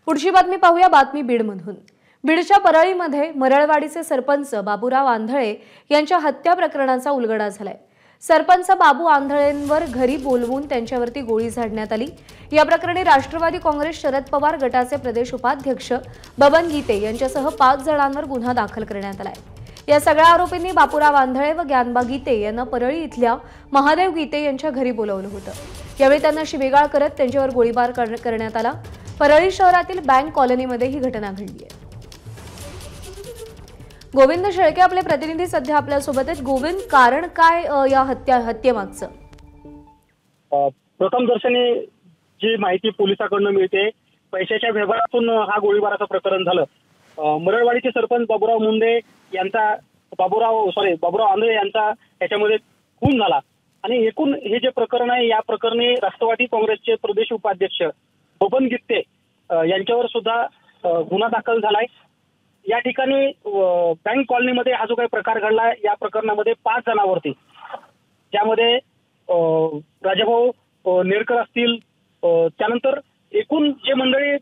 पुढची बातमी पाहूया, बातमी बीडमधून। बीडच्या परळीमध्ये मरळवाडीचे सरपंच बाबूराव आंधळे यांच्या हत्या प्रकरणाचा उलगडा झालाय। सरपंच बाबू आंधळेंवर घरी बोलवून त्यांच्यावरती गोळी झाडण्यात आली। या प्रकरणी राष्ट्रवादी काँग्रेस शरद पवार गटाचे प्रदेश उपाध्यक्ष बबन गीते यांच्यासह 5 जणांवर गुन्हा दाखल करण्यात आलाय। या सगळ्या आरोपींनी बापूराव आंधळे व ज्ञानबा गीते यांना परळी इथल्या महादेव गीते यांच्या घरी बोलावलं होतं। यावेळी त्यांना शिवीगाळ करत त्यांच्यावर गोळीबार करण्यात आला। परळी शहरातील बँक कॉलनीमध्ये ही घटना घडली आहे। गोविंद शेळके आपले प्रतिनिधी सध्या आपल्या सोबत आहेत। गोविंद, कारण काय या हत्येमागचं? प्रथम दर्शनी जी माहिती पोलिसांकडून मिळते, पैशाच्या व्यवहारातून हा गोळीबाराचं प्रकरण झालं। मरळवाडीचे सरपंच बाबूराव आंधळे यांचा याच्यामध्ये खून झाला आणि एकूण हे जे प्रकरण आहे, या प्रकरणी राष्ट्रवादी काँग्रेसचे प्रदेश उपाध्यक्ष बबन गीते यांच्यावर सुद्धा गुन्हा दाखल झालाय। या ठिकाणी बँक कॉलनीमध्ये हा जो काही प्रकार घडला, या प्रकरणामध्ये 5 जणांवरती, ज्यामध्ये राजाभाऊ नेरकर असतील, त्यानंतर एकूण जे मंडळी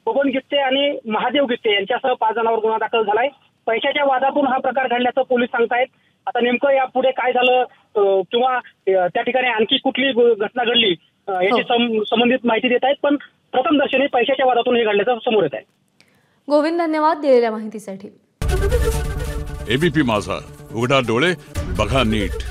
बबन गीते आणि महादेव गीते यांच्यासह 5 जणांवर गुन्हा दाखल झालाय। पैशाच्या वादातून हा प्रकार घडल्याचं पोलीस सांगतायत। आता नेमकं यापुढे काय झालं किंवा त्या ठिकाणी आणखी कुठली घटना घडली याची संबंधित माहिती देत आहेत, पण प्रथम दर्शनी पैशाच्या वादातून हे घडल्याचं समोर येत आहे। गोविंद, धन्यवाद दिलेल्या माहितीसाठी। एबीपी माझा, उघडा डोळे बघा नीट।